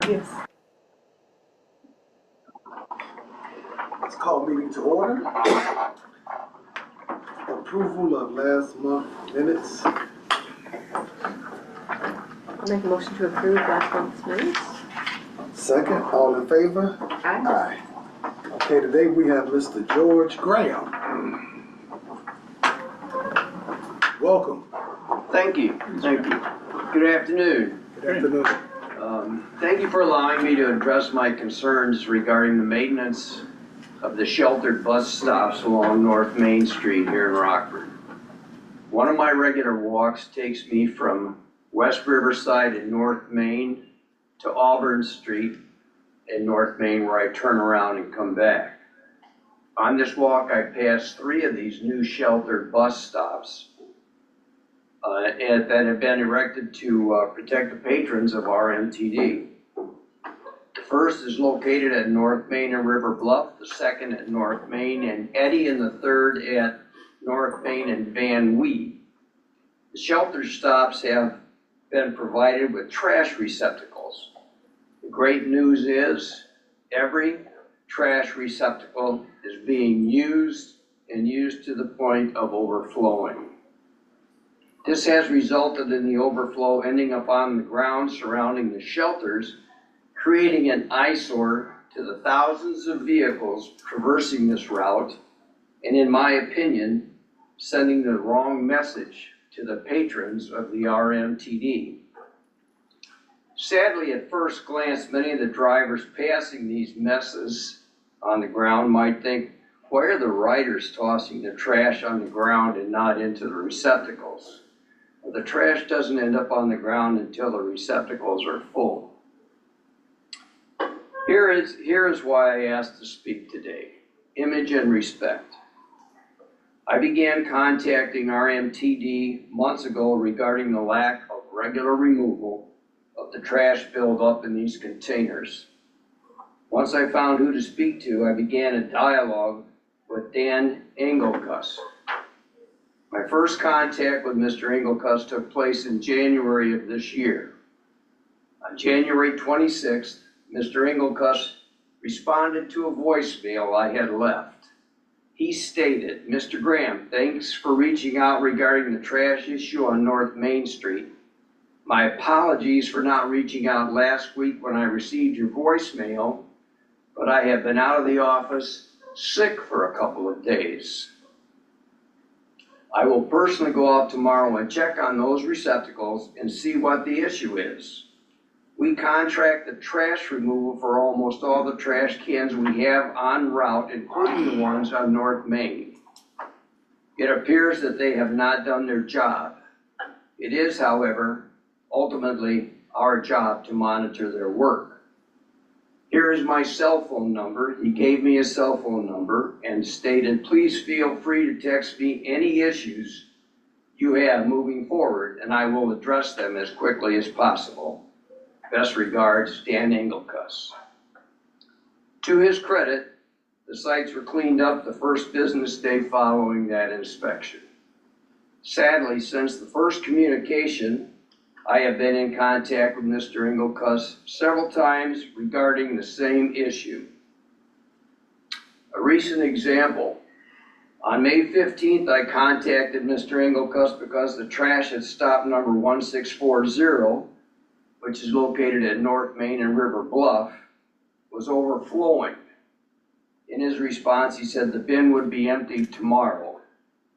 Yes. Let's call meeting to order. Approval of last month minutes. I'll make a motion to approve last month's minutes. Second, all in favor? Aye. Okay, today we have Mr. George Graham. Welcome. Thank you. Thank you. Good afternoon. Good afternoon. Thank you for allowing me to address my concerns regarding the maintenance of the sheltered bus stops along North Main Street here in Rockford. One of my regular walks takes me from West Riverside in North Main to Auburn Street in North Main, where I turn around and come back. On this walk, I pass 3 of these new sheltered bus stops that have been erected to protect the patrons of RMTD. The first is located at North Main and River Bluff, the second at North Main and Eddy, and the third at North Main and Van Wee. The shelter stops have been provided with trash receptacles. The great news is every trash receptacle is being used and used to the point of overflowing. This has resulted in the overflow ending up on the ground surrounding the shelters, creating an eyesore to the thousands of vehicles traversing this route, and in my opinion, sending the wrong message to the patrons of the RMTD. Sadly, at first glance, many of the drivers passing these messes on the ground might think, why are the riders tossing the trash on the ground and not into the receptacles? Well, the trash doesn't end up on the ground until the receptacles are full. Here is why I asked to speak today: image and respect. I began contacting RMTD months ago regarding the lack of regular removal of the trash buildup in these containers. Once I found who to speak to, I began a dialogue with Dan Engelkuss. My first contact with Mr. Engelkuss took place in January of this year. On January 26th, Mr. Engelkuss responded to a voicemail I had left. He stated, "Mr. Graham, thanks for reaching out regarding the trash issue on North Main Street. My apologies for not reaching out last week when I received your voicemail, but I have been out of the office sick for a couple of days. I will personally go out tomorrow and check on those receptacles and see what the issue is. We contract the trash removal for almost all the trash cans we have en route, including the ones on North Main. It appears that they have not done their job. It is, however, ultimately our job to monitor their work. Here is my cell phone number." He gave me his cell phone number and stated, "Please feel free to text me any issues you have moving forward, and I will address them as quickly as possible. Best regards, Dan Engelkuss." To his credit, the sites were cleaned up the first business day following that inspection. Sadly, since the first communication, I have been in contact with Mr. Engelkuss several times regarding the same issue. A recent example: on May 15th, I contacted Mr. Engelkuss because the trash at stop number 1640, which is located at North Main and River Bluff, was overflowing. In his response, he said the bin would be emptied tomorrow,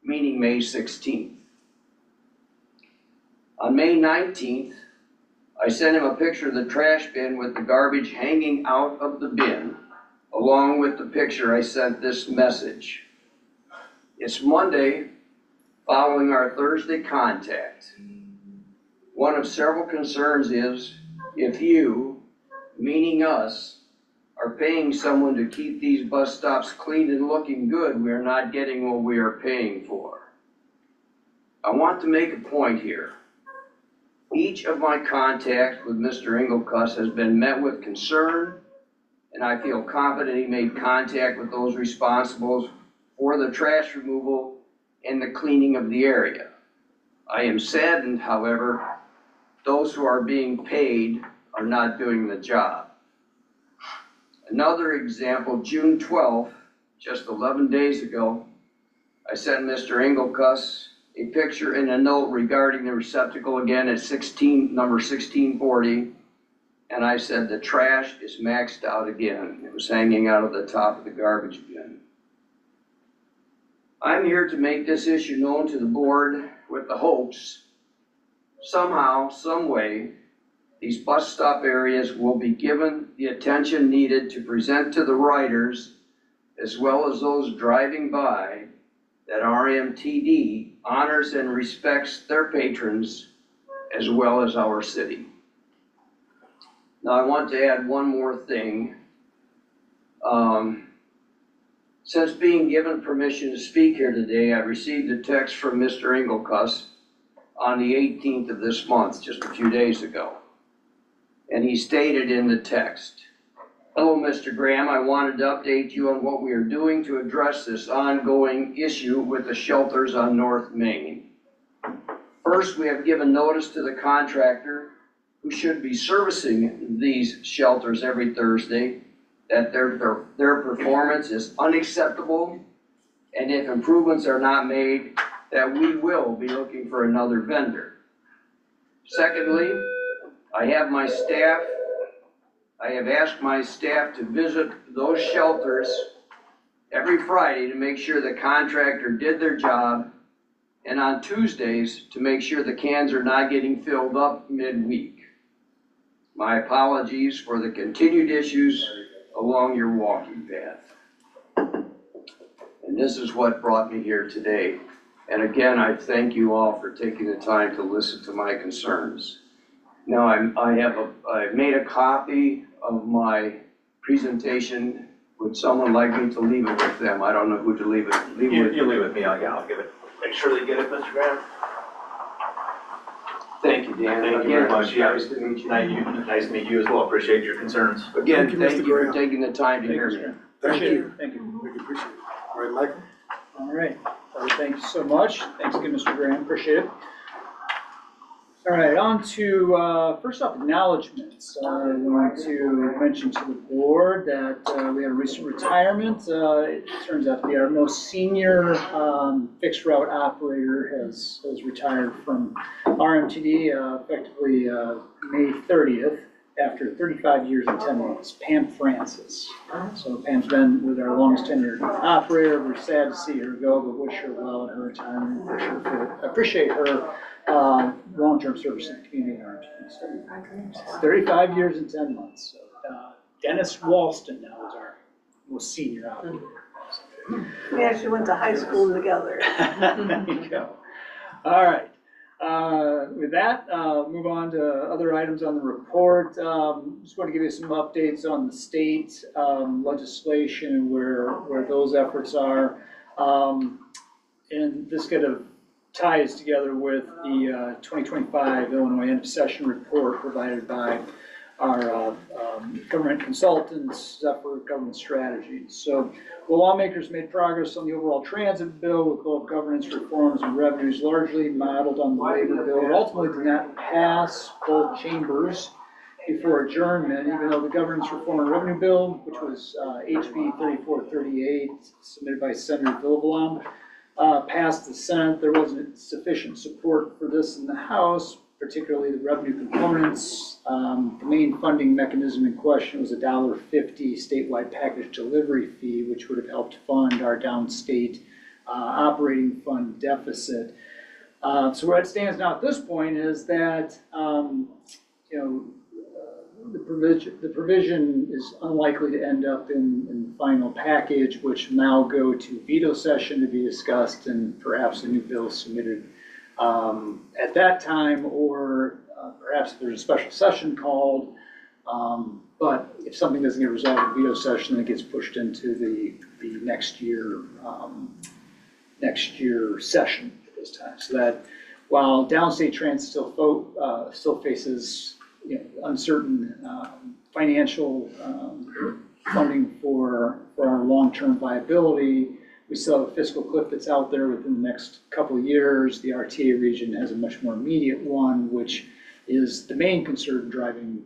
meaning May 16th. On May 19th, I sent him a picture of the trash bin with the garbage hanging out of the bin. Along with the picture, I sent this message: "It's Monday following our Thursday contact. One of several concerns is if you, meaning us, are paying someone to keep these bus stops clean and looking good, we are not getting what we are paying for." I want to make a point here. Each of my contacts with Mr. Engelkuss has been met with concern, and I feel confident he made contact with those responsible for the trash removal and the cleaning of the area. I am saddened, however, those who are being paid are not doing the job. Another example, June 12th, just 11 days ago, I sent Mr. Engelkuss a picture and a note regarding the receptacle again at number 1640. And I said, the trash is maxed out again. It was hanging out of the top of the garbage bin. I'm here to make this issue known to the board with the hopes somehow, some way, these bus stop areas will be given the attention needed to present to the riders as well as those driving by that RMTD honors and respects their patrons as well as our city. Now I want to add one more thing. Since being given permission to speak here today, I received a text from Mr. Engelkuss on the 18th of this month, just a few days ago. And he stated in the text, "Hello, Mr. Graham, I wanted to update you on what we are doing to address this ongoing issue with the shelters on North Main. First, we have given notice to the contractor who should be servicing these shelters every Thursday that their performance is unacceptable, and if improvements are not made, that we will be looking for another vendor. Secondly, I have asked my staff to visit those shelters every Friday to make sure the contractor did their job, and on Tuesdays to make sure the cans are not getting filled up midweek. My apologies for the continued issues along your walking path." And this is what brought me here today. And again, I thank you all for taking the time to listen to my concerns. Now, I made a copy of my presentation. Would someone like me to leave it with them? I don't know who to leave it with. You leave it with me, I'll give it. Make sure they get it, Mr. Graham. Thank you, Dan. Thank you very much. Nice to meet you. Nice to meet you as well. Appreciate your concerns. Again, Thank you, thank Mr. you for Graham. taking the time to hear me. Thank Appreciate you. it. Thank you. We appreciate it. All right, Michael? All right. Thank you so much. Thanks again, Mr. Graham. Appreciate it. All right, on to, first off, acknowledgements. I want to mention to the board that we had a recent retirement. It turns out to be our most senior fixed route operator has retired from RMTD effectively May 30th after 35 years and 10 months. Pam Francis. So Pam's been with our longest tenured operator. We're sad to see her go, but wish her well in her retirement. Appreciate her long-term service in the community in RMTD. So 35 years and 10 months. So Dennis Walston now is our most senior operator. We actually went to high school together. There you go. All right. With that, move on to other items on the report. Just want to give you some updates on the state legislation, where those efforts are. And this kind of ties together with the 2025 Illinois end of session report provided by our government consultants, Zephyr Government Strategies. So the lawmakers made progress on the overall transit bill with both governance reforms and revenues largely modeled on the labor bill. It ultimately did not pass both chambers before adjournment, even though the governance reform and revenue bill, which was HB 3438, submitted by Senator Villalobos, passed the Senate. There wasn't sufficient support for this in the House, particularly the revenue components. The main funding mechanism in question was a $1.50 statewide package delivery fee, which would have helped fund our downstate operating fund deficit. So where it stands now at this point is that the provision is unlikely to end up in the final package, which will now go to veto session to be discussed and perhaps a new bill submitted at that time, or perhaps there's a special session called. But if something doesn't get resolved in veto session, then it gets pushed into the next year session at this time. So that while downstate transit still faces uncertain financial funding for our long-term viability, we still have a fiscal cliff that's out there within the next couple of years. The RTA region has a much more immediate one, which is the main concern driving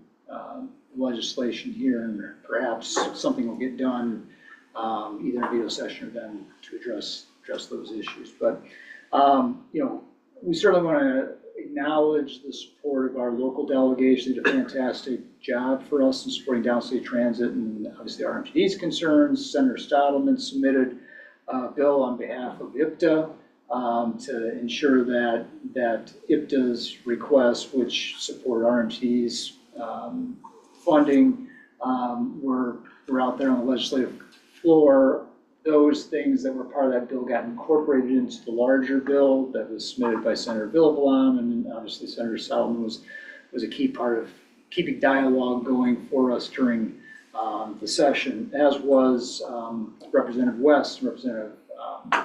legislation here, and perhaps something will get done, either in a veto session or then to address those issues. But, we certainly want to acknowledge the support of our local delegation. They did a fantastic job for us in supporting downstate transit, and obviously RMTD's concerns. Senator Stottleman submitted a bill on behalf of IPTA to ensure that IPTA's requests, which support RMTD's funding, were out there on the legislative floor. Those things that were part of that bill got incorporated into the larger bill that was submitted by Senator Villabalom, and obviously Senator Solomon was a key part of keeping dialogue going for us during the session, as was Representative West and Representative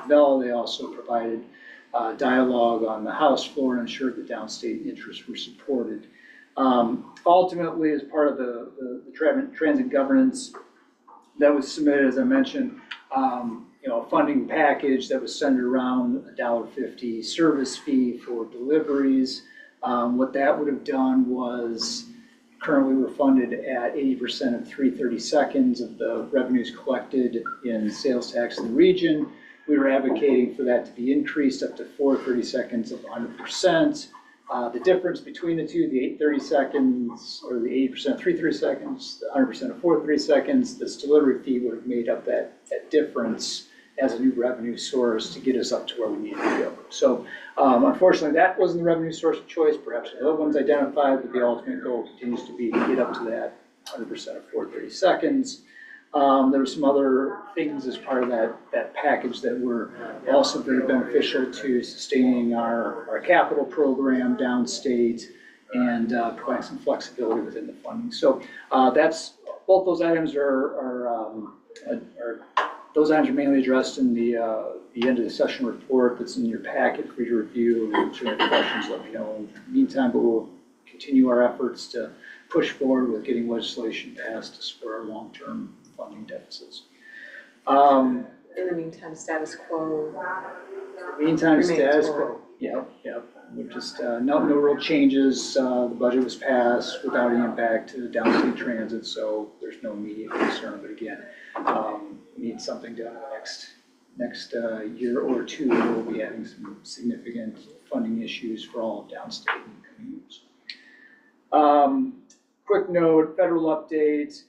Bell. They also provided dialogue on the House floor and ensured that downstate interests were supported. Ultimately, as part of the transit governance that was submitted, as I mentioned, a funding package that was centered around a $1.50 service fee for deliveries. What that would have done was, currently we're funded at 80% of 3/30 seconds of the revenues collected in sales tax in the region. We were advocating for that to be increased up to 4/30 seconds of 100%. The difference between the two, the 8/30 seconds or the 80% of 3/30 seconds, the 100% of 4/30 seconds, this delivery fee would have made up that difference as a new revenue source to get us up to where we needed to go. So unfortunately, that wasn't the revenue source of choice. Perhaps the other one's identified, but the ultimate goal continues to be to get up to that 100% of 4/30 seconds. There were some other things as part of that package that were also very beneficial to sustaining our capital program downstate and providing some flexibility within the funding. So that's both those items those items are mainly addressed in the end of the session report that's in your packet for your review. And if you have questions, let me know. In the meantime, but we'll continue our efforts to push forward with getting legislation passed to support our long-term funding deficits. In the meantime, status quo. Meantime, Remains status forward. quo. Yep. We're just no real changes. The budget was passed without any impact to downstate transit, so there's no immediate concern. But again, we need something done in the next year or two. We'll be having some significant funding issues for all of downstate in the coming years. Quick note, federal update.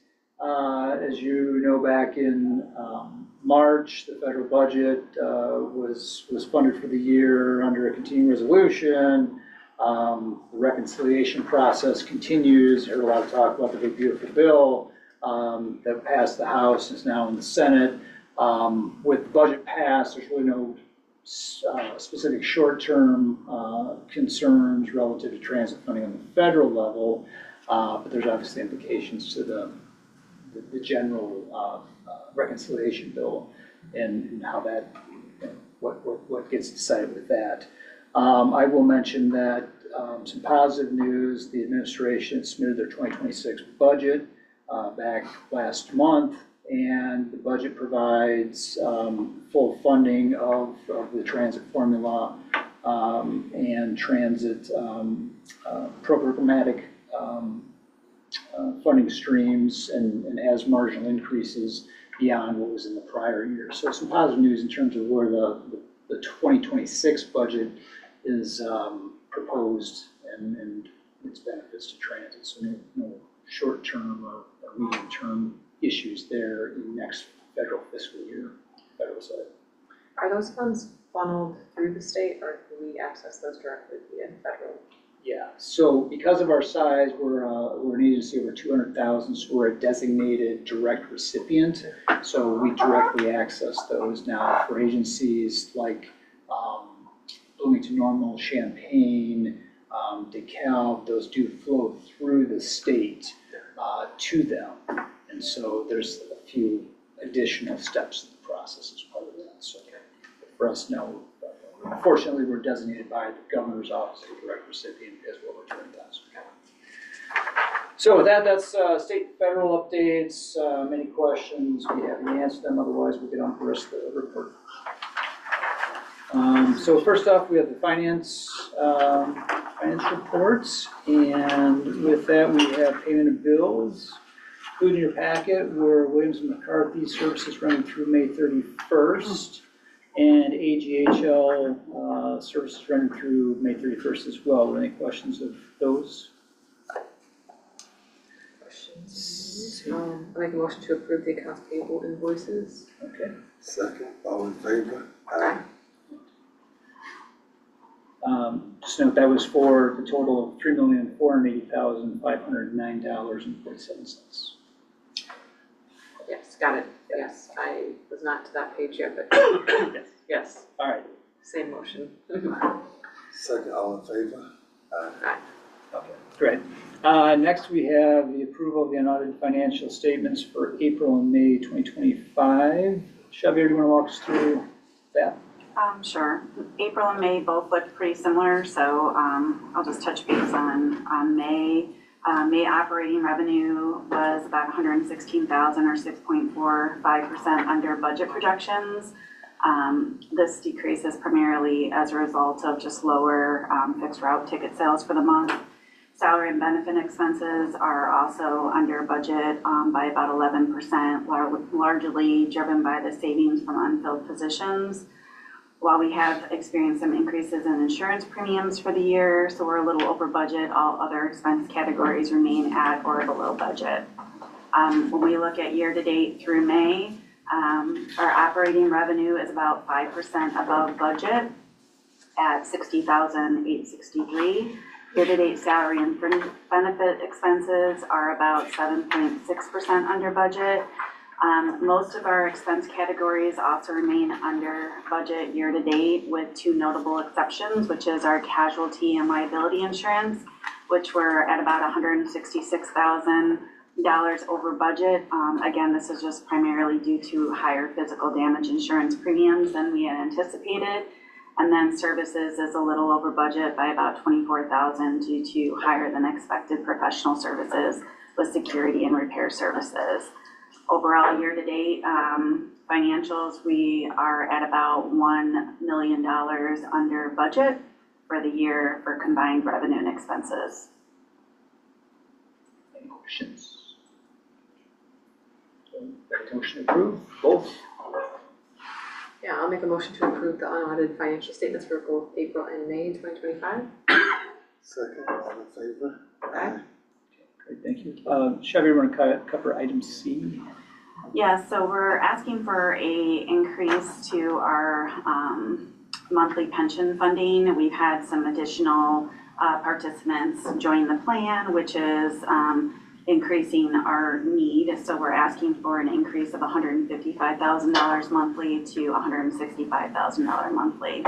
As you know, back in March, the federal budget was funded for the year under a continuing resolution. The reconciliation process continues. I heard a lot of talk about the big beautiful bill that passed the House and is now in the Senate. With the budget passed, there's really no specific short-term concerns relative to transit funding on the federal level, but there's obviously implications to the general reconciliation bill and how that, what gets decided with that. I will mention that some positive news, the administration submitted their 2026 budget back last month, and the budget provides full funding of the transit formula and transit programmatic funding streams and has marginal increases beyond what was in the prior year. So some positive news in terms of where the 2026 budget is proposed and its benefits to transit. So no short-term or medium-term issues there in the next federal fiscal year, federal side. Are those funds funneled through the state, or can we access those directly via federal? Yeah, so because of our size, we're an agency over 200,000, so we're a designated direct recipient. So we directly access those now for agencies like Bloomington Normal, Champaign, DeKalb. Those do flow through the state to them. And so there's a few additional steps in the process as part of that. So for us now, unfortunately, we're designated by the governor's office as a direct recipient as well over 200,000. So with that, that's state and federal updates. Any questions? We haven't answered them. Otherwise, we'll get on to the rest of the report. So first off, we have the finance reports, and with that, we have payment of bills. Included in your packet were Williams and McCarthy services running through May 31st, and AGHL services running through May 31st as well. Any questions of those? Questions? I make a motion to approve the accounts payable invoices. Okay. Second, all in favor? Aye. Just note that was for the total of $3,480,509.47. Yes, got it. Yes, I was not to that page yet, but Yes. yes, All right. same motion. Second, all in favor? Aye. Okay, great. Next, we have the approval of the unaudited financial statements for April and May 2025. Xavier, do you want to walk us through that? Sure. April and May both looked pretty similar, so I'll just touch base on May. May operating revenue was about $116,000 or 6.45% under budget projections. This decrease is primarily as a result of just lower fixed route ticket sales for the month. Salary and benefit expenses are also under budget by about 11%, largely driven by the savings from unfilled positions. While we have experienced some increases in insurance premiums for the year, so we're a little over budget, all other expense categories remain at or below budget. When we look at year-to-date through May, our operating revenue is about 5% above budget at $60,863. Year-to-date salary and benefit expenses are about 7.6% under budget. Most of our expense categories also remain under budget year-to-date with two notable exceptions, which is our casualty and liability insurance, which were at about $166,000 over budget. Again, this is just primarily due to higher physical damage insurance premiums than we had anticipated. And then services is a little over budget by about $24,000 due to higher than expected professional services with security and repair services. Overall, year-to-date financials, we are at about $1 million under budget for the year for combined revenue and expenses. Any questions? Motion approved, both? Yeah, I'll make a motion to approve the unaudited financial statements for both April and May 2025. Second, all in favor? Aye. Great, thank you. Xavier, you want to cover item C? Yeah, so we're asking for a increase to our monthly pension funding. We've had some additional participants join the plan, which is increasing our need. So we're asking for an increase of $155,000 monthly to $165,000 monthly.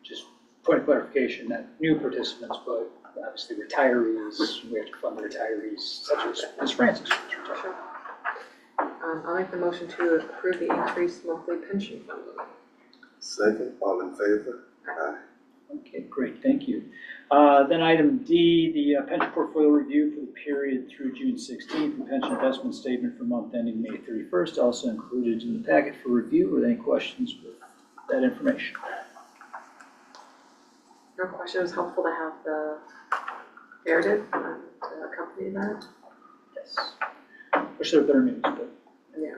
Just point of clarification, not new participants, but obviously retirees. We have to fund the retirees, such as Ms. Francis. Sure. I'll make the motion to approve the increased monthly pension funding. Second, all in favor? Aye. Okay, great, thank you. Then item D, the pension portfolio review for the period through June 16th, and pension investment statement for month ending May 31st, also included in the packet for review. Are there any questions with that information? No question, it was helpful to have the narrative to accompany that. Yes. Wish there were better news, but. Yeah.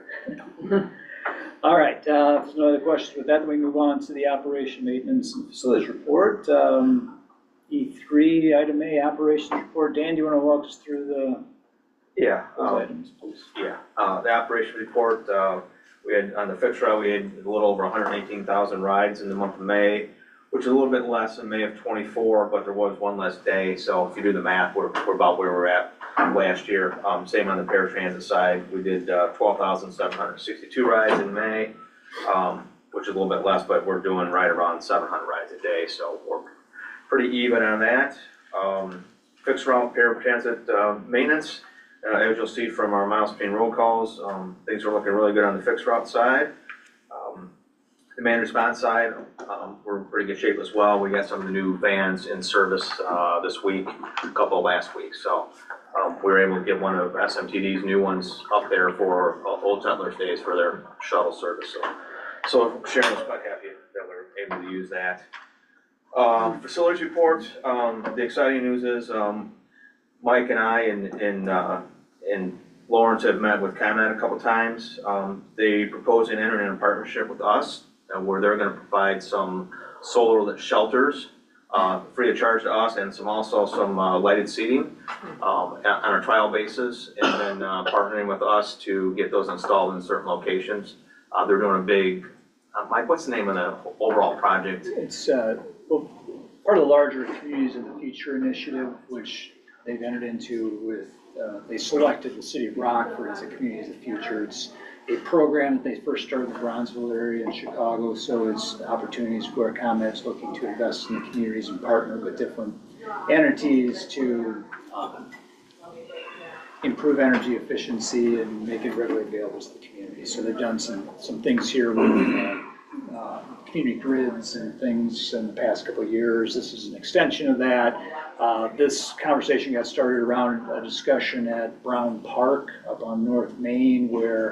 All right, if there's no other questions with that, then we move on to the operation maintenance and facilities report. E3, item A, operations report. Dan, do you want to walk us through Yeah. those items, please? Yeah, the operation report, we had, on the fixed route, we had a little over 118,000 rides in the month of May, which is a little bit less than May of 24, but there was one less day. So if you do the math, we're about where we're at last year. Same on the paratransit side. We did 12,762 rides in May, which is a little bit less, but we're doing right around 700 rides a day. So we're pretty even on that. Fixed route paratransit maintenance, as you'll see from our miles between roll calls, things are looking really good on the fixed route side. Demand response side, we're in pretty good shape as well. We got some of the new vans in service this week, a couple last week. So we were able to get one of SMTD's new ones up there for Old Settlers Days for their shuttle service. So So Sharon was quite happy that we were able to use that. Facilities report, the exciting news is, Mike and I and Lawrence have met with ComEd a couple times. They propose an entering in a partnership with us, where they're gonna provide some solar shelters, free of charge to us, and also some lighted seating, on a trial basis, and then, partnering with us to get those installed in certain locations. They're doing a big, Mike, what's the name of the overall project? It's, well, part of the larger Communities of the Future initiative, which they've entered into with, they selected the city of Rockford as a Communities of the Future. It's a program that they first started in the Bronzeville area in Chicago, so it's opportunities where ComEd's looking to invest in the communities and partner with different entities to improve energy efficiency and make it readily available to the community. So they've done some things here with community grids and things in the past couple of years. This is an extension of that. This conversation got started around a discussion at Brown Park up on North Main, where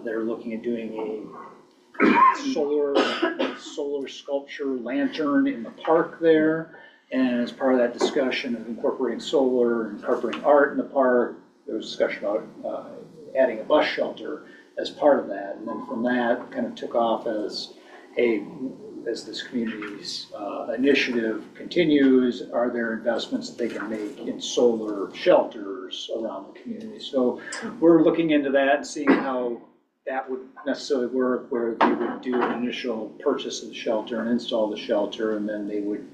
they're looking at doing a solar sculpture lantern in the park there. And as part of that discussion of incorporating solar and incorporating art in the park, there was discussion about adding a bus shelter as part of that. And then from that, kind of took off as this community's initiative continues, are there investments that they can make in solar shelters around the community? So we're looking into that and seeing how that would necessarily work, where they would do an initial purchase of the shelter and install the shelter, and then they would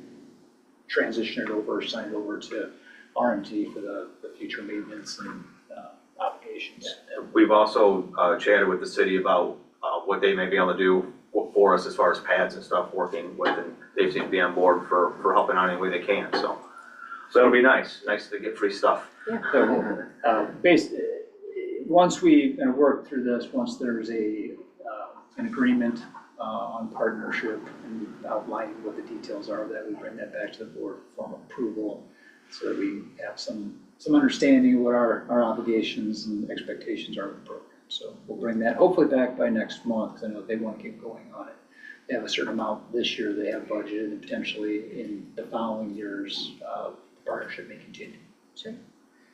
transition it over, sign it over to RMTD for the future maintenance and obligations. We've also chatted with the city about what they may be able to do for us as far as pads and stuff working with, and they seem to be on board for helping out any way they can, so that'll be nice to get free stuff. So, once we kind of work through this, once there's an agreement on partnership and outlining what the details are of that, we bring that back to the board for formal approval, so that we have some understanding of what our obligations and expectations are of the program. So we'll bring that hopefully back by next month, because I know they want to keep going on it. They have a certain amount this year they have budgeted, and potentially in the following years, the partnership may continue. Sure.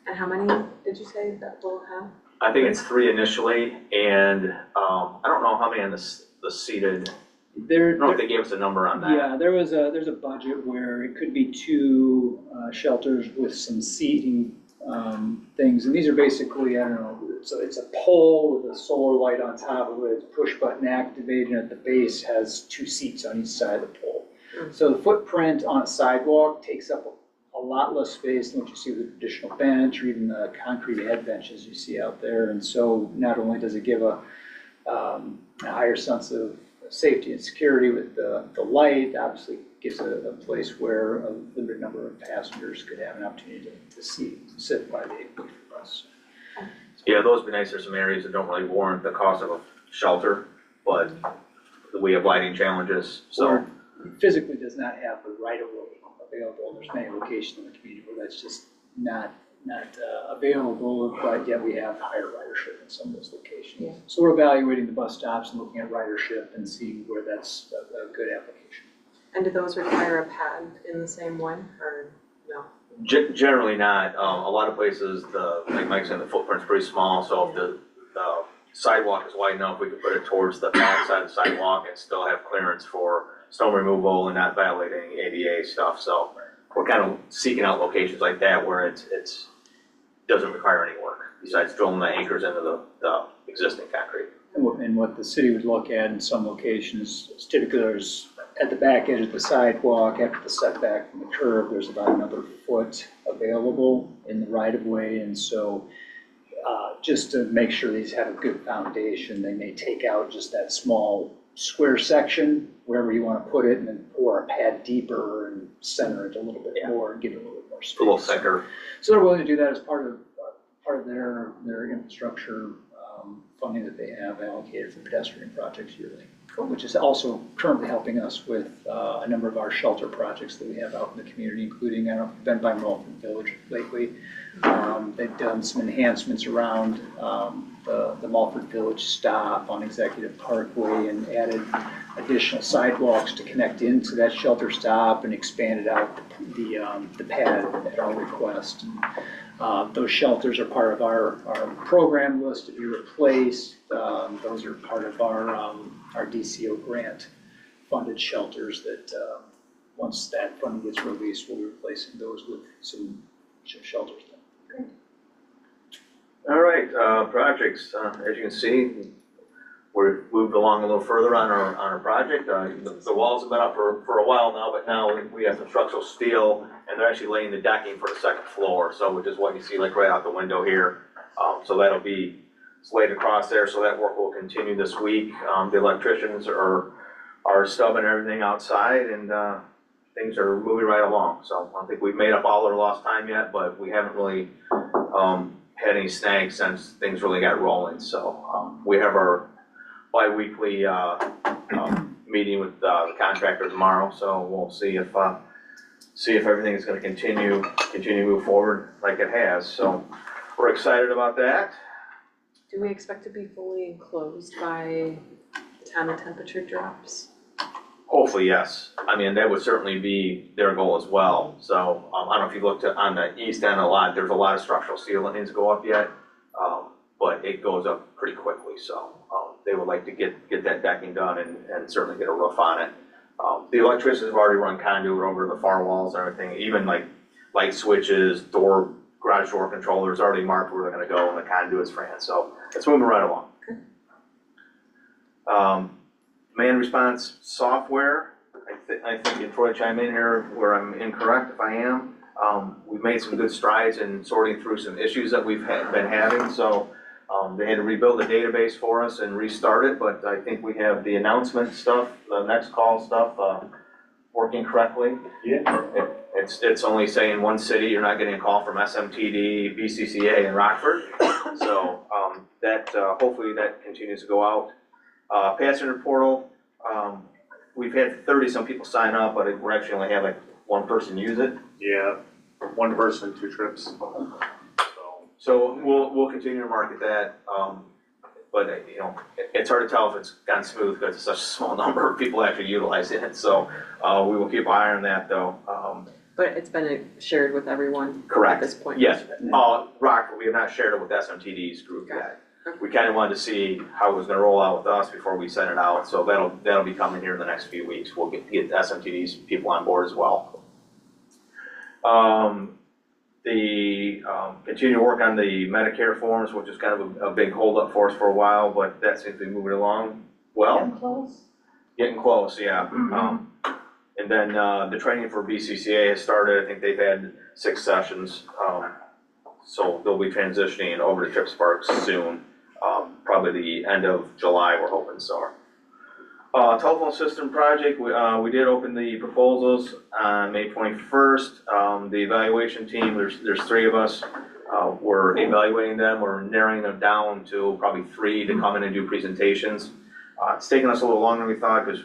And how many did you say that we'll have? I think it's 3 initially, and I don't know how many on the seated, I don't know if they gave us a number on that. Yeah, there's a budget where it could be 2 shelters with some seating things, and these are basically, I don't know, so it's a pole with a solar light on top of it, it's push button activated, and at the base has 2 seats on each side of the pole. So the footprint on a sidewalk takes up a lot less space than what you see with a traditional bench or even the concrete head benches you see out there. And so not only does it give a higher sense of safety and security with the light, obviously gives a place where a limited number of passengers could have an opportunity to sit while they wait for us. Yeah, those would be nice. There's some areas that don't really warrant the cost of a shelter, but we have lighting challenges, so. Or physically does not have the right of way available. There's many locations in the community where that's just not available, but yet we have higher ridership in some of those locations. Yeah. So we're evaluating the bus stops and looking at ridership and seeing where that's a good application. And do those require a pad in the same way, or no? Generally not. A lot of places, like Mike said, the footprint's pretty small, so if the sidewalk is wide enough, we could put it towards the back side of the sidewalk and still have clearance for snow removal and not violating ADA stuff. So we're kind of seeking out locations like that where it doesn't require any work, besides drilling the anchors into the existing concrete. And what the city would look at in some locations, is typically there's at the back edge of the sidewalk, after the setback from the curb, there's about another foot available in the right of way. And so just to make sure these have a good foundation, they may take out just that small square section, wherever you want to put it, and then pour a pad deeper and center it a little bit more and give it a little bit more space. A little thicker. So they're willing to do that as part of their infrastructure funding that they have allocated for pedestrian projects yearly. which is also currently helping us with a number of our shelter projects that we have out in the community, including, I don't know if you've been by Milford Village lately. They've done some enhancements around the Milford Village stop on Executive Parkway and added additional sidewalks to connect into that shelter stop and expanded out the pad at our request. Those shelters are part of our program list to be replaced. Those are part of our DCO grant funded shelters that, once that funding gets released, we'll be replacing those with some shelters. All right, projects, as you can see, we've moved along a little further on our project. The walls have been up for a while now, but now we have some structural steel, and they're actually laying the decking for the second floor, so which is what you see like right out the window here. So that'll be laid across there, so that work will continue this week. The electricians are stubbing everything outside, and things are moving right along. So I don't think we've made up all our lost time yet, but we haven't really had any snags since things really got rolling. So we have our bi-weekly meeting with the contractor tomorrow, so we'll see if everything is going to continue to move forward like it has. So we're excited about that. Do we expect to be fully enclosed by the time the temperature drops? Hopefully, yes. I mean, that would certainly be their goal as well. So I don't know if you looked on the east end a lot, there's a lot of structural steel that needs to go up yet, but it goes up pretty quickly. So they would like to get that decking done and certainly get a roof on it. The electricians have already run conduit over the far walls and everything, even like light switches, garage door controllers already marked where they're going to go, and the conduits ran. So it's moving right along. Man response software, I think if Troy chime in here where I'm incorrect, if I am, we've made some good strides in sorting through some issues that we've been having. So they had to rebuild the database for us and restart it, but I think we have the announcement stuff, the next call stuff, working correctly. Yeah. It's only saying one city, you're not getting a call from SMTD, BCCA, and Rockford. So hopefully that continues to go out. Passenger portal, we've had 30-some people sign up, but we're actually only have like one person use it. Yeah, one person, 2 trips. So we'll continue to market that, but it's hard to tell if it's gone smooth because it's such a small number of people actually utilizing it. So we will keep an eye on that though. But it's been shared with everyone Correct. at this point? Yes. Rockford, we have not shared it with SMTD's group yet. We kind of wanted to see how it was going to roll out with us before we sent it out. So that'll be coming here in the next few weeks. We'll get SMTD's people on board as well. Continue to work on the Medicare forms, which is kind of a big holdup for us for a while, but that seems to be moving along well. Getting close, yeah. And then the training for BCCA has started. I think they've had 6 sessions. So they'll be transitioning over to Trip Sparks soon. Probably the end of July, we're hoping so. Telephone system project, we did open the proposals on May 21st. The evaluation team, there's 3 of us. We're evaluating them. We're narrowing them down to probably 3 to come in and do presentations. It's taken us a little longer than we thought because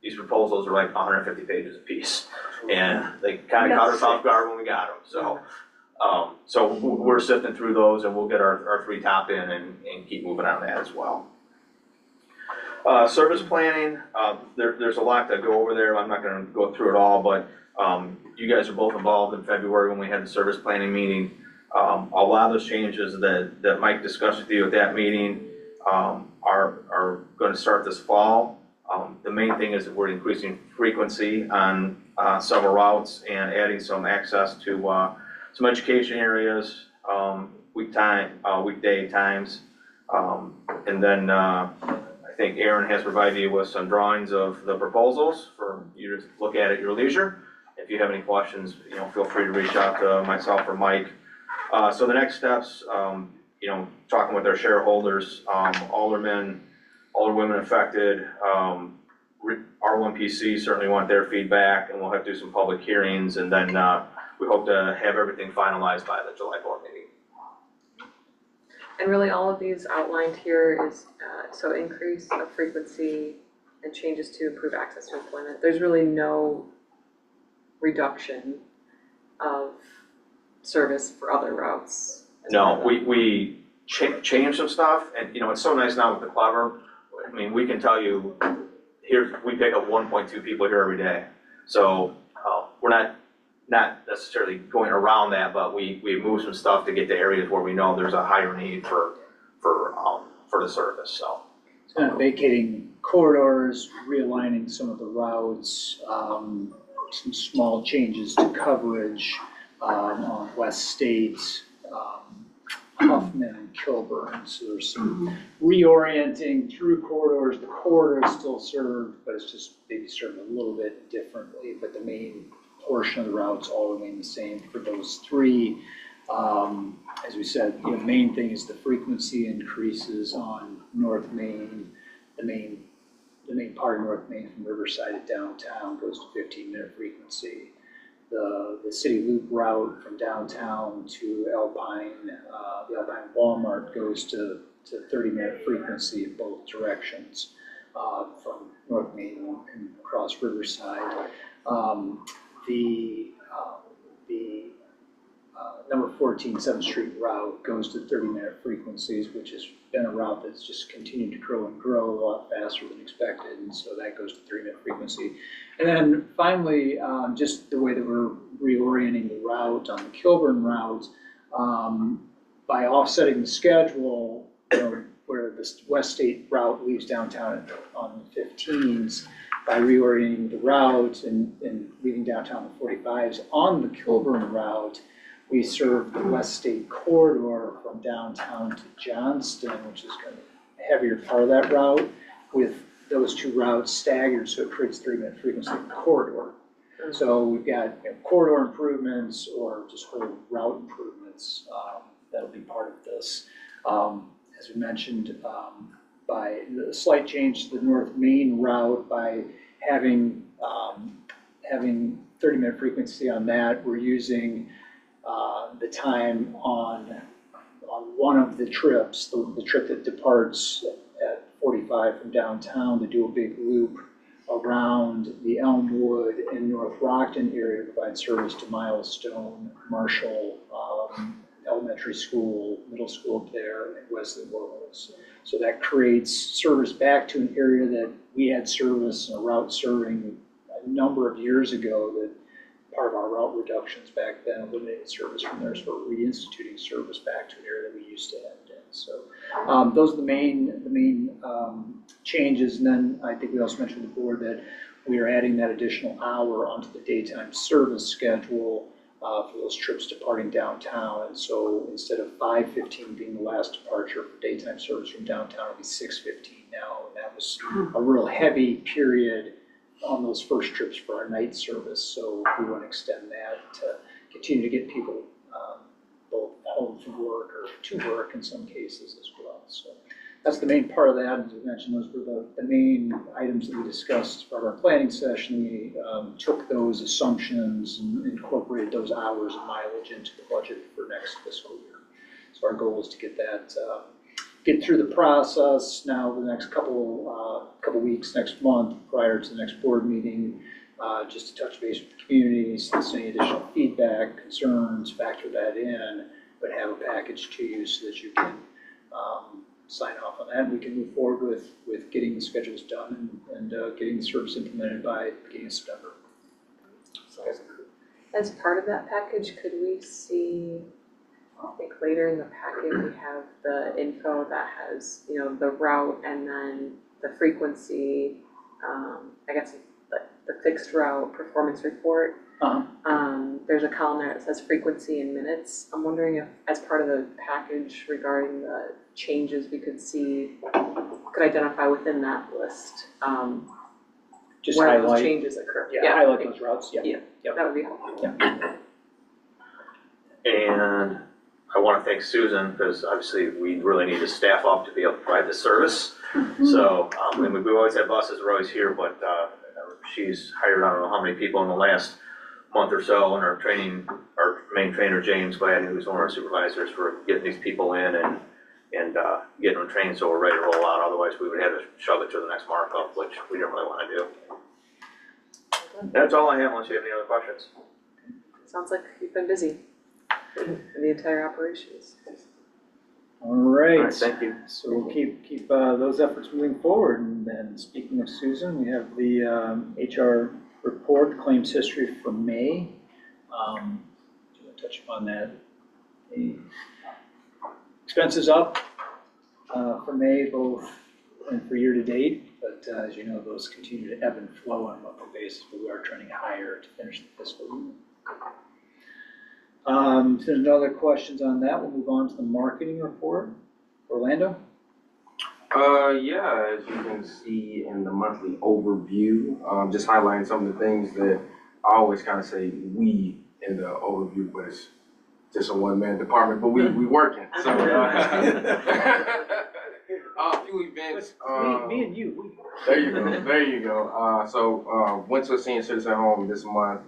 these proposals are like 150 pages apiece. And they kind of caught us off guard when we got them. So we're sifting through those, and we'll get our 3 top in and keep moving on that as well. Service planning, there's a lot to go over there. I'm not going to go through it all, but you guys are both involved in February when we had the service planning meeting. A lot of those changes that Mike discussed with you at that meeting are going to start this fall. The main thing is that we're increasing frequency on several routes and adding some access to some education areas, weekday times, and then I think Aaron has provided you with some drawings of the proposals for you to look at your leisure. If you have any questions, feel free to reach out to myself or Mike. So the next steps, talking with our shareholders, aldermen, alderwomen affected, R1PC certainly want their feedback, and we'll have to do some public hearings, and then we hope to have everything finalized by the July board meeting. And really all of these outlined here is, so increase of frequency and changes to improve access to employment. There's really no reduction of service for other routes. No, we changed some stuff, and you know, it's so nice now with the Clever. I mean, we can tell you, we pick up 1.2 people here every day. So, we're not necessarily going around that, but we moved some stuff to get to areas where we know there's a higher need for the service, so. Kind of vacating corridors, realigning some of the routes, some small changes to coverage on West State, Huffman and Kilburn. So there's some reorienting through corridors. The corridor is still served, but it's just maybe served a little bit differently. But the main portion of the routes all remain the same for those three. As we said, the main thing is the frequency increases on North Main. The main part of North Main from Riverside to downtown goes to 15-minute frequency. The city loop route from downtown to Alpine, the Alpine Walmart goes to 30-minute frequency in both directions from North Main and across Riverside. The number 14 7th Street route goes to 30-minute frequencies, which has been a route that's just continued to grow and grow a lot faster than expected, and so that goes to 3-minute frequency. And then finally, just the way that we're reorienting the route on the Kilburn route, by offsetting the schedule, where the West State route leaves downtown on the 15s, by reorienting the route and leaving downtown the 45s, on the Kilburn route, we serve the West State corridor from downtown to Johnston, which is kind of a heavier part of that route, with those two routes staggered, so it creates 3-minute frequency corridor. So we've got corridor improvements or just whole route improvements that'll be part of this. As we mentioned, by the slight change to the North Main route, by having 30-minute frequency on that, we're using the time on one of the trips, the trip that departs at 45 from downtown, to do a big loop around the Elmwood and North Rockton area to provide service to Milestone, Marshall, Elementary School, middle school up there, and Wesley Willows. So that creates service back to an area that we had service and a route serving a number of years ago that part of our route reductions back then eliminated service from there, so we're reinstituting service back to an area that we used to have in. So those are the main changes. And then I think we also mentioned to the board that we are adding that additional hour onto the daytime service schedule for those trips departing downtown. And so instead of 5:15 being the last departure for daytime service from downtown, it'll be 6:15 now. And that was a real heavy period on those first trips for our night service, so we want to extend that to continue to get people both home from work or to work in some cases as well. So that's the main part of that. As we mentioned, those were the main items that we discussed as part of our planning session. We took those assumptions and incorporated those hours of mileage into the budget for next fiscal year. So our goal is to get that get through the process now the next couple weeks, next month, prior to the next board meeting, just to touch base with the community, solicit any additional feedback, concerns, factor that in, but have a package to you so that you can sign off on that. And we can move forward with getting the schedules done and getting the service implemented by the beginning of September. So, as part of that package, could we see, I think later in the packet, we have the info that has, the route and then the frequency, I guess the fixed route performance report. There's a column there that says frequency in minutes. I'm wondering if, as part of the package regarding the changes we could identify within that list, Just where highlight, those changes occur. highlight those routes. That would be helpful. And I want to thank Susan, because obviously we really need to staff up to be able to provide the service. So, and we always have buses, we're always here, but she's hired I don't know how many people in the last month or so, and our main trainer, James Gladney, who's one of our supervisors, for getting these people in and and get them trained so we're ready to roll out. Otherwise, we would have to shove it to the next markup, which we didn't really want to do. That's all I have, unless you have any other questions. Sounds like you've been busy in the entire operations. All right. All right, thank you. So we'll keep those efforts moving forward. And then speaking of Susan, we have the HR report, claims history for May. Do you want to touch upon that? The expenses up for May, both and for year to date, but as you know, those continue to ebb and flow on a monthly basis, but we are trending higher to finish the fiscal year. If there's no other questions on that, we'll move on to the marketing report. Orlando? Yeah, as you can see in the monthly overview, just highlighting some of the things that I always kind of say we in the overview, but it's just a one-man department, but we working. So, a few events. Me and you. There you go. There you go. So went to a senior citizen home this month.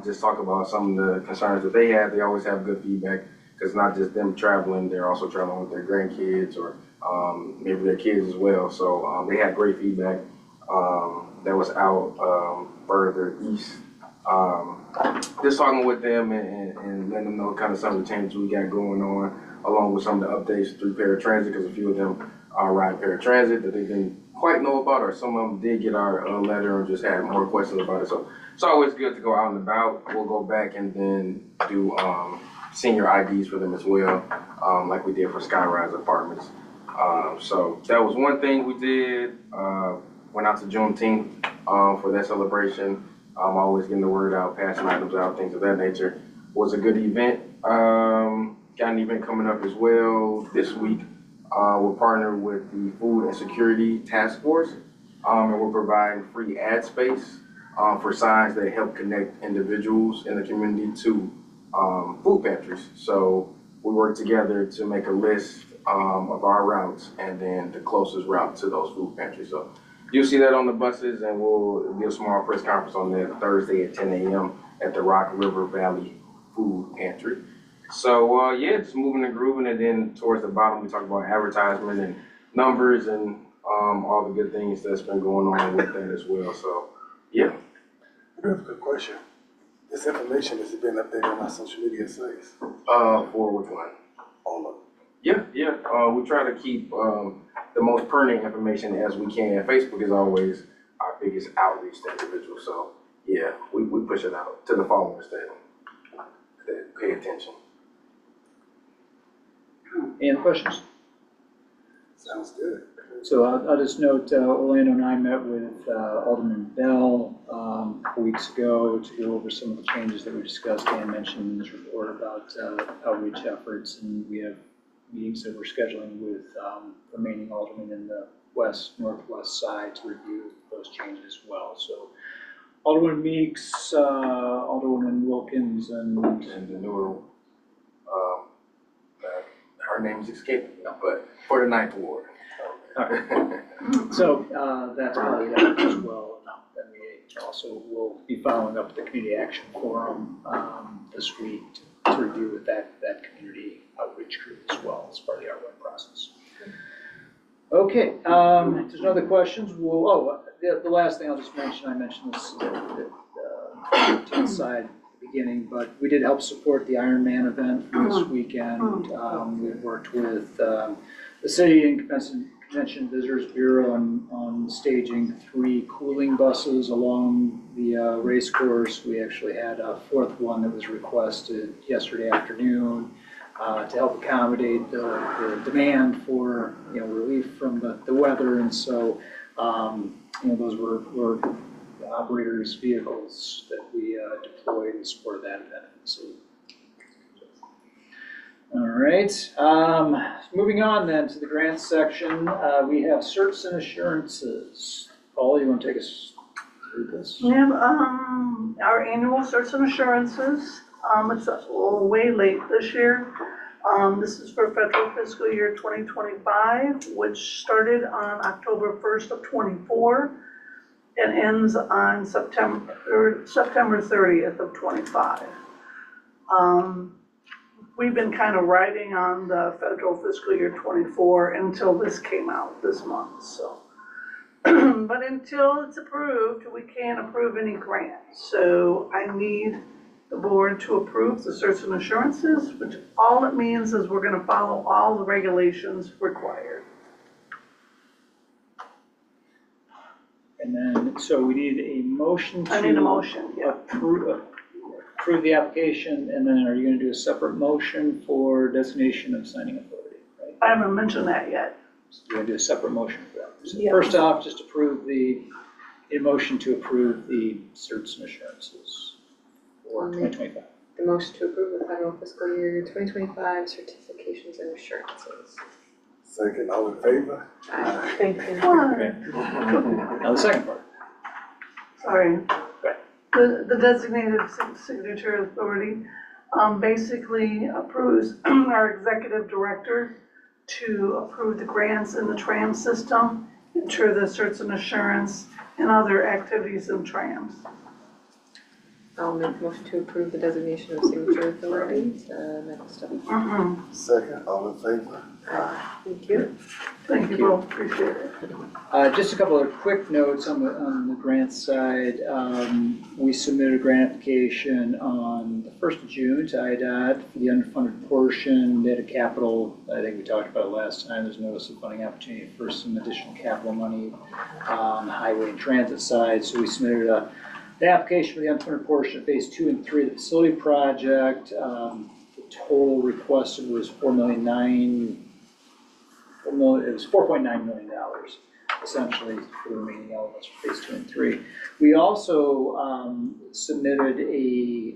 Just talk about some of the concerns that they had. They always have good feedback because not just them traveling, they're also traveling with their grandkids or maybe their kids as well. So they had great feedback that was out further east. Just talking with them and letting them know kind of some of the changes we got going on, along with some of the updates through paratransit, because a few of them ride paratransit that they didn't quite know about, or some of them did get our letter and just had more questions about it. So it's always good to go out and about. We'll go back and then do senior IDs for them as well, like we did for Skyrise Apartments. So that was one thing we did. Went out to Juneteenth for that celebration. Always getting the word out, passing items out, things of that nature. Was a good event. Got an event coming up as well this week. We're partnered with the Food and Security Task Force, and we're providing free ad space for signs that help connect individuals in the community to food pantries. So we work together to make a list of our routes and then the closest route to those food pantries. So you'll see that on the buses, and we'll do a small press conference on that Thursday at 10 a.m. at the Rock River Valley Food Pantry. So yeah, just moving and grooving, and then towards the bottom we talk about advertisement and numbers and all the good things that's been going on with that as well. So yeah. I do have a good question. This information is being updated on our social media sites. For which one? All of Yeah. We try to keep the most pertinent information as we can. Facebook is always our biggest outreach to individuals. So yeah, we push it out to the followers that pay attention. Any other questions? Sounds good. So I'll just note, Orlando and I met with Alderman Bell a couple weeks ago to go over some of the changes that we discussed. Dan mentioned in this report about outreach efforts, and we have meetings that we're scheduling with remaining aldermen in the northwest side to review those changes as well. So Alderman Meeks, Alderwoman Wilkins, and the newer, her name's escaping me, but for the 9th Ward. all right. So that's probably that as well. Then we also will be following up the Community Action Forum this week to review with that community outreach group as well as part of the outreach process. Okay, if there's no other questions, the last thing I'll just mention, I mentioned this to the side at the beginning, but we did help support the Ironman event this weekend. We worked with the City and Convention Visitors Bureau on staging 3 cooling buses along the race course. We actually had a 4th one that was requested yesterday afternoon to help accommodate the demand for relief from the weather, and so those were the operators' vehicles that we deployed in support of that event. So, all right, moving on then to the grants section. We have certs and assurances. Paul, you want to take us through this? We have our annual certs and assurances. It's a little way late this year. This is for federal fiscal year 2025, which started on October 1st of 24 and ends on September 30th of 25. we've been kind of riding on the federal fiscal year 24 until this came out this month, so. But until it's approved, we can't approve any grants. So I need the board to approve the certs and assurances, which all it means is we're gonna follow all the regulations required. And then, so we need a motion I need a to motion, yeah. approve the application, and then are you gonna do a separate motion for designation of signing authority, right? I haven't mentioned that yet. So you're gonna do a separate motion for that. So Yeah. first off, just approve a motion to approve the certs and assurances for 2025. The motion to approve the federal fiscal year 2025 certifications and assurances. Second, all in favor? Thank you. Now the second part. Sorry. The designated signature authority basically approves our executive director to approve the grants in the tram system, ensure the certs and assurance, and other activities in trams. I'll make a motion to approve the designation of signature authority to medical study. Second, all in favor? Thank you. Thank you both, appreciate it. Just a couple of quick notes on the grant side. We submitted a grant application on the 1st of June to IDOT for the underfunded portion. They had a capital, I think we talked about it last time, there's notice of funding opportunity for some additional capital money on the highway and transit side. So we submitted the application for the unfunded portion of phase 2 and 3 of the facility project. The total requested was $4.9 million, essentially, for the remaining elements for phase 2 and 3. We also submitted a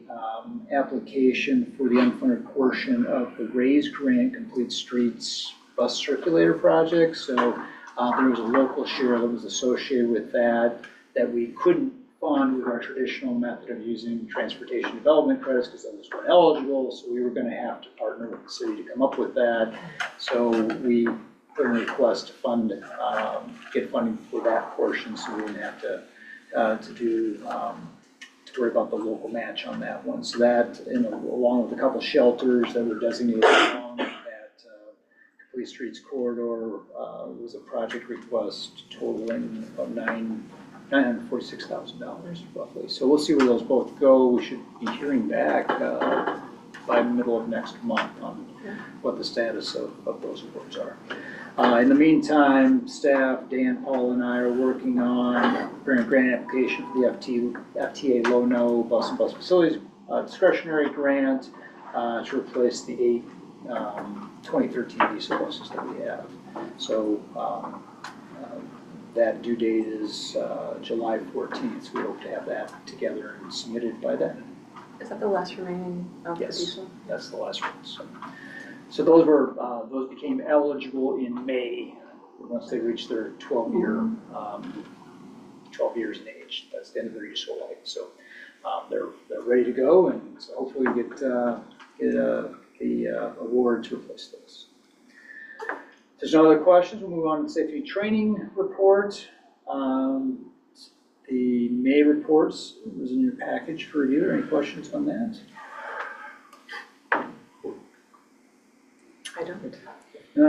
application for the unfunded portion of the RAISE grant, Complete Streets Bus Circulator Project. So there was a local share that was associated with that we couldn't fund with our traditional method of using transportation development credits because those weren't eligible. So we were going to have to partner with the city to come up with that. So we put in a request to fund, get funding for that portion, so we didn't have to worry about the local match on that one. So that, along with a couple shelters that were designated along that Complete Streets corridor, was a project request totaling about $946,000 roughly. So we'll see where those both go. We should be hearing back by the middle of next month on what the status of those awards are. In the meantime, staff, Dan, Paul, and I are working on preparing a grant application for the FTA Low-No Bus and Bus Facilities discretionary grant to replace the 8 2013 diesel buses that we have. So that due date is July 14th, so we hope to have that together and submitted by then. Is that the last remaining of the Yes, diesel? that's the last one. So those became eligible in May, once they reached their 12 years in age. That's the end of their useful life. So they're ready to go, and so hopefully we get the award to replace those. If there's no other questions, we'll move on to the safety training report. The May reports was in your package for review. Any questions on that? I don't.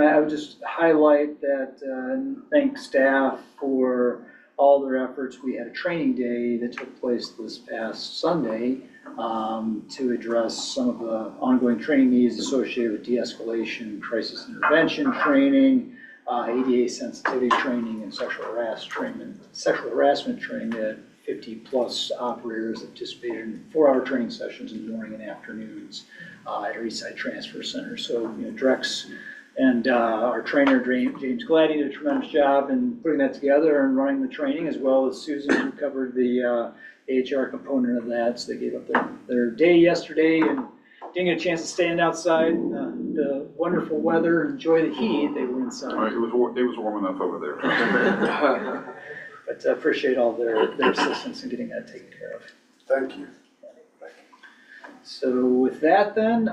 I would just highlight that and thank staff for all their efforts. We had a training day that took place this past Sunday to address some of the ongoing training needs associated with de-escalation, crisis intervention training, ADA sensitivity training, and sexual harassment training that 50-plus operators that participated in 4-hour training sessions in the morning and afternoons at our Eastside Transfer Center. So, Drex and our trainer, James Gladdy, did a tremendous job in putting that together and running the training, as well as Susan, who covered the HR component of that. So they gave up their day yesterday and didn't get a chance to stand outside in the wonderful weather and enjoy the heat. They were inside. All right, it was warm enough over there. But I appreciate all their assistance in getting that taken care of. Thank you. So with that then,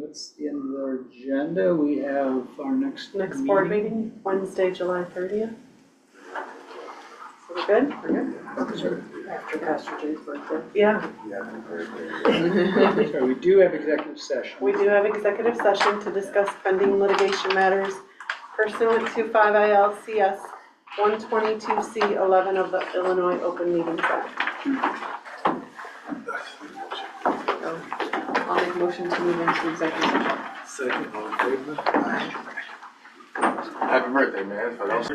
that's the end of our agenda. We have our next Board meeting, Wednesday, July 30th. So we're good? We're good? Okay. After Pastor Jay's birthday. Yeah, So we do have executive session. we do have executive session to discuss pending litigation matters pursuant to 5 ILCS 122C11 of the Illinois Open Meetings Act. I'll make a motion to move into executive session. Second, all in favor? Aye. Happy birthday, man, for those.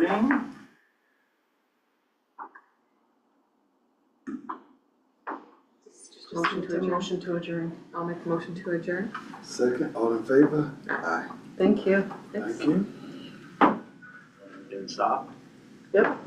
Motion to adjourn. I'll make a motion to adjourn. Second, all in favor? Aye. Thank you. Thank you. Didn't stop. Yep.